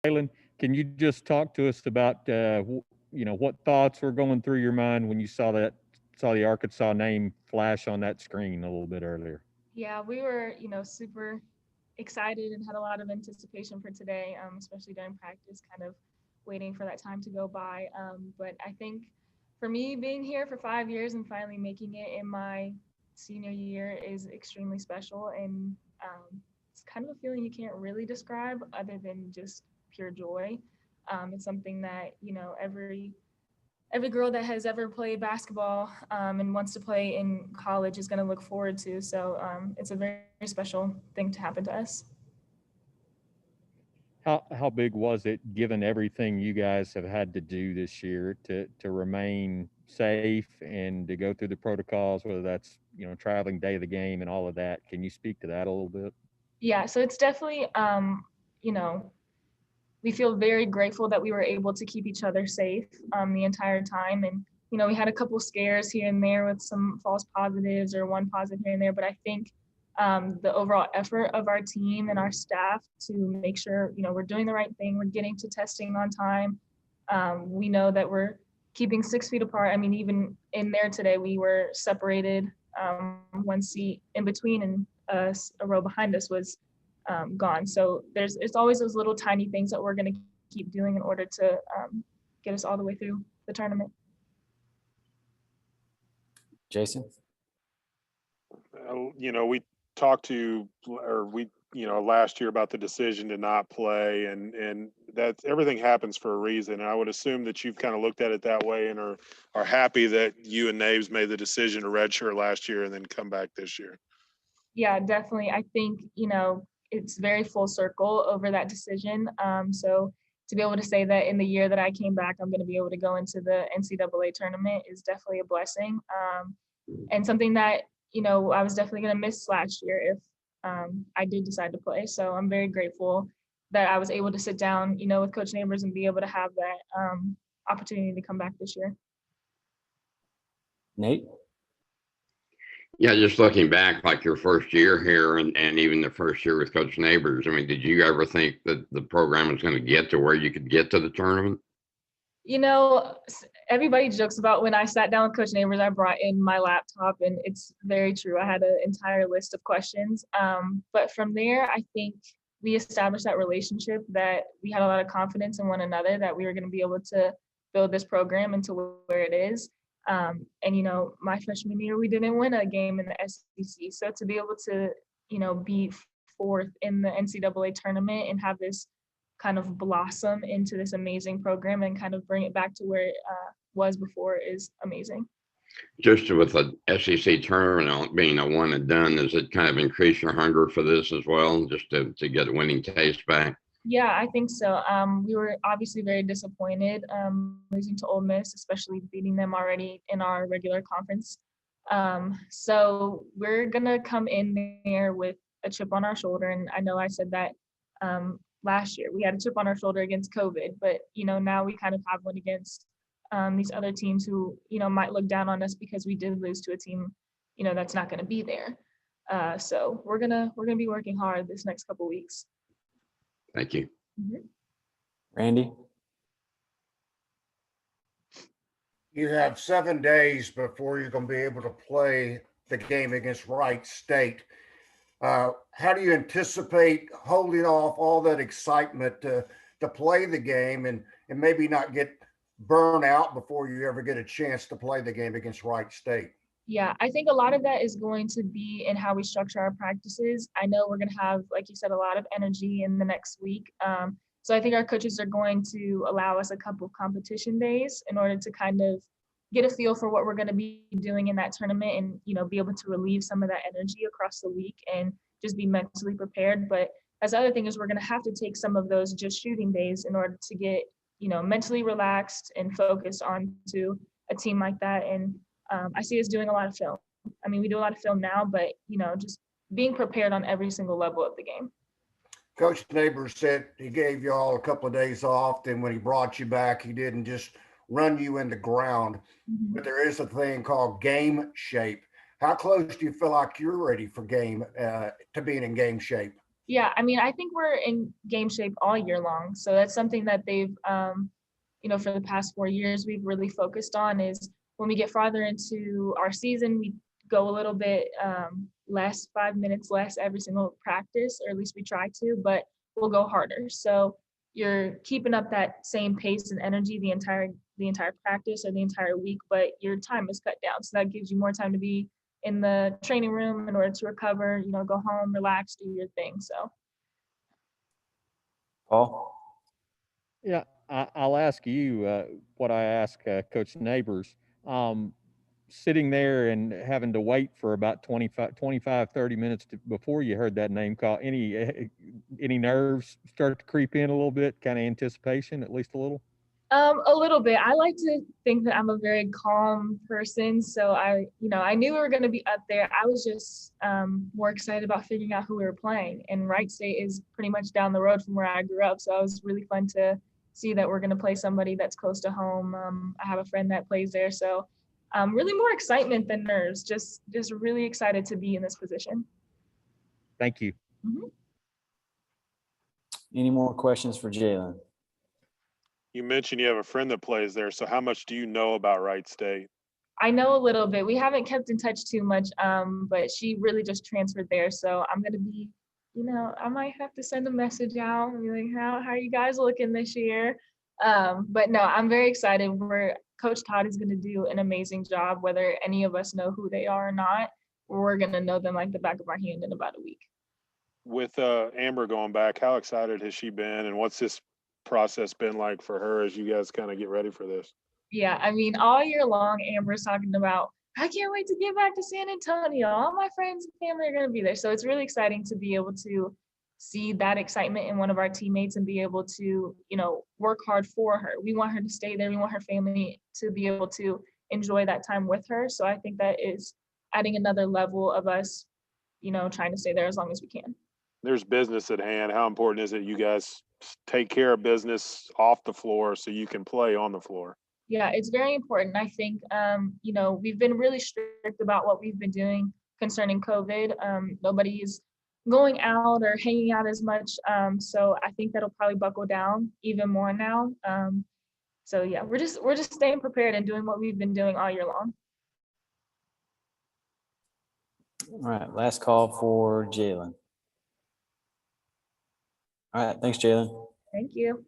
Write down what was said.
Jailyn, can you just talk to us about what thoughts were going through your mind when you saw the Arkansas name flash on that screen a little bit earlier? Yeah, we were, super excited and had a lot of anticipation for today, especially during practice, kind of waiting for that time to go by. But I think for me, being here for 5 years and finally making it in my senior year is extremely special. And it's kind of a feeling you can't really describe other than just pure joy. It's something that, every girl that has ever played basketball and wants to play in college is going to look forward to. So it's a very special thing to happen to us. How big was it, given everything you guys have had to do this year to remain safe and to go through the protocols, whether that's traveling day of the game and all of that? Can you speak to that a little bit? Yeah, so it's definitely, you know, we feel very grateful that we were able to keep each other safe the entire time. And, we had a couple scares here and there with some false positives or one positive here and there. But I think the overall effort of our team and our staff to make sure, we're doing the right thing, we're getting to testing on time. We know that we're keeping 6 feet apart. I mean, even in there today, we were separated. One seat in between and a row behind us was gone. So it's always those little tiny things that we're going to keep doing in order to get us all the way through the tournament. Jason? We talked last year about the decision to not play, and that everything happens for a reason. And I would assume that you've kind of looked at it that way and are happy that you and Naves made the decision to redshirt last year and then come back this year. Yeah, definitely. I think, it's very full circle over that decision. So to be able to say that in the year that I came back, I'm going to be able to go into the NCAA tournament is definitely a blessing. And something that, I was definitely going to miss last year if I did decide to play. So I'm very grateful that I was able to sit down, with Coach Neighbors and be able to have that opportunity to come back this year. Nate? Yeah, just looking back, like your first year here and even the first year with Coach Neighbors, I mean, did you ever think that the program was going to get to where you could get to the tournament? Everybody jokes about when I sat down with Coach Neighbors, I brought in my laptop, and it's very true. I had an entire list of questions. But from there, I think we established that relationship, that we had a lot of confidence in one another, that we were going to be able to build this program into where it is. And, my freshman year, we didn't win a game in the SEC. So to be able to, be fourth in the NCAA tournament and have this kind of blossom into this amazing program and kind of bring it back to where it was before is amazing. Just with the SEC tournament being a one and done, does it kind of increase your hunger for this as well, just to get a winning taste back? Yeah, I think so. We were obviously very disappointed losing to Ole Miss, especially beating them already in our regular conference. So we're going to come in there with a chip on our shoulder. And I know I said that last year. We had a chip on our shoulder against COVID, but, now we kind of have one against these other teams who, might look down on us because we did lose to a team, that's not going to be there. So we're gonna be working hard this next couple of weeks. Thank you. Mm-hmm. Randy? You have 7 days before you're going to be able to play the game against Wright State. How do you anticipate holding off all that excitement to play the game and maybe not get burned out before you ever get a chance to play the game against Wright State? Yeah, I think a lot of that is going to be in how we structure our practices. I know we're going to have, like you said, a lot of energy in the next week. So I think our coaches are going to allow us a couple of competition days in order to kind of get a feel for what we're going to be doing in that tournament and, be able to relieve some of that energy across the week and just be mentally prepared. But as the other thing is we're going to have to take some of those just shooting days in order to get, mentally relaxed and focused onto a team like that. And I see us doing a lot of film. I mean, we do a lot of film now, but, just being prepared on every single level of the game. Coach Neighbors said he gave you all a couple of days off. Then when he brought you back, he didn't just run you in the ground. Mm-hmm. But there is a thing called game shape. How close do you feel like you're ready for to being in game shape? Yeah, I mean, I think we're in game shape all year long. So that's something that they've, for the past 4 years, we've really focused on is when we get farther into our season, we go a little bit less, 5 minutes less every single practice, or at least we try to, but we'll go harder. So you're keeping up that same pace and energy the entire practice or the entire week, but your time is cut down. So that gives you more time to be in the training room in order to recover, go home, relax, do your thing. So Paul? Yeah, I'll ask you what I ask Coach Neighbors. Sitting there and having to wait for about 30 minutes before you heard that name call, any nerves start to creep in a little bit, kind of anticipation, at least a little? a little bit. I like to think that I'm a very calm person. So I knew we were going to be up there. I was just more excited about figuring out who we were playing. And Wright State is pretty much down the road from where I grew up. So it was really fun to see that we're going to play somebody that's close to home. I have a friend that plays there. So really more excitement than nerves, just really excited to be in this position. Thank you. Mhm. Any more questions for Jailyn? You mentioned you have a friend that plays there. So how much do you know about Wright State? I know a little bit. We haven't kept in touch too much, but she really just transferred there. So I'm gonna be, I might have to send a message out and be like, how are you guys looking this year? But no, I'm very excited. Coach Todd is gonna do an amazing job, whether any of us know who they are or not. We're gonna know them like the back of our hand in about a week. With Amber going back, how excited has she been, and what's this process been like for her as you guys kind of get ready for this? Yeah, I mean, all year long, Amber's talking about, I can't wait to get back to San Antonio. All my friends and family are going to be there. So it's really exciting to be able to see that excitement in one of our teammates and be able to, work hard for her. We want her to stay there. We want her family to be able to enjoy that time with her. So I think that is adding another level of us, trying to stay there as long as we can. There's business at hand. How important is it you guys take care of business off the floor so you can play on the floor? Yeah, it's very important. I think, we've been really strict about what we've been doing concerning COVID. Nobody's going out or hanging out as much. So I think that'll probably buckle down even more now. So yeah, we're just staying prepared and doing what we've been doing all year long. All right, last call for Jailyn. All right, thanks, Jailyn. Thank you.